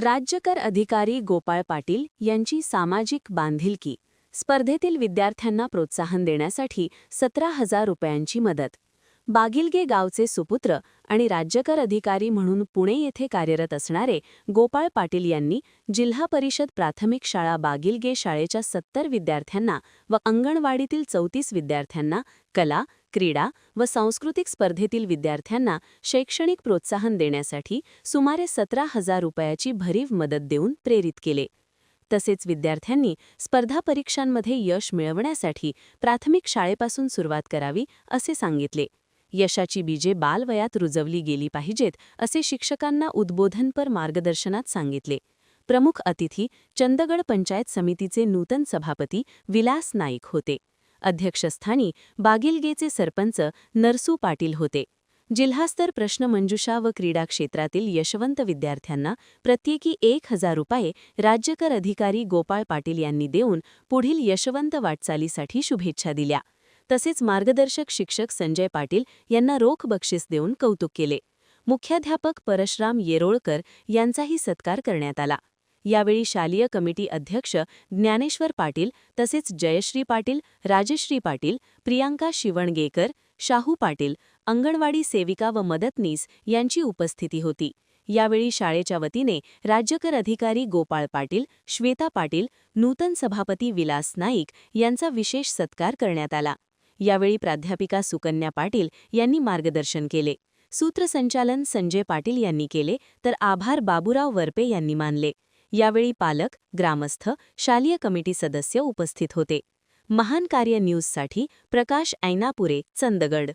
राज्यकर अधिकारी गोपाळ पाटील यांची सामाजिक बांधिलकी स्पर्धेतील विद्यार्थ्यांना प्रोत्साहन देण्यासाठी 17,000 रुपयांची मदत. बागिलगे गावचे सुपुत्र आणि राज्यकर अधिकारी म्हणून पुणे येथे कार्यरत असणारे गोपाळ पाटील यांनी जिल्हा परिषद प्राथमिक शाळा बागिलगे शाळेच्या 70 विद्यार्थ्यांना व अंगणवाडीतील 34 विद्यार्थ्यांना कला, क्रीडा व सांस्कृतिक स्पर्धेतील विद्यार्थ्यांना शैक्षणिक प्रोत्साहन देण्यासाठी सुमारे 17,000 रुपयाची भरीव मदत देऊन प्रेरित केले. तसेच विद्यार्थ्यांनी स्पर्धा परीक्षांमध्ये यश मिळवण्यासाठी प्राथमिक शाळेपासून सुरुवात करावी असे सांगितले. यशाची बीजे बालवयात रुजवली गेली पाहिजेत असे शिक्षकांना उद्बोधनपर मार्गदर्शनात सांगितले. प्रमुख अतिथी चंदगड पंचायत समितीचे नूतन सभापती विलास नाईक होते. अध्यक्षस्थानी बागिलगेचे सरपंच नरसू पाटील होते. जिल्हास्तर प्रश्नमंजुषा व क्रीडा क्षेत्रातील यशवंत विद्यार्थ्यांना प्रत्येकी 1,000 रुपये राज्यकर अधिकारी गोपाळ पाटील यांनी देऊन पुढील यशवंत वाटचालीसाठी शुभेच्छा दिल्या. तसेच मार्गदर्शक शिक्षक संजय पाटील यांना रोख बक्षीस देऊन कौतुक केले. मुख्याध्यापक परशुराम येरोळकर यांचाही सत्कार करण्यात आला. यावेळी शालेय कमिटी अध्यक्ष ज्ञानेश्वर पाटील तसेच जयश्री पाटील, राजश्री पाटील, प्रियांका शिवणगेकर, शाहू पाटील, अंगणवाडी सेविका व मदतनीस यांची उपस्थिती होती. यावेळी शाळेच्या वतीने राज्यकर अधिकारी गोपाळ पाटील, श्वेता पाटील, नूतन सभापती विलास नाईक यांचा विशेष सत्कार करण्यात आला. यावेळी प्राध्यापिका सुकन्या पाटील यांनी मार्गदर्शन केले. सूत्रसंचालन संजय पाटील यांनी केले तर आभार बाबूराव वरपे यांनी मानले. यावेळी पालक, ग्रामस्थ, शालेय कमिटी सदस्य उपस्थित होते. महान कार्य न्यूजसाठी प्रकाश ऐनापुरे, चंदगड.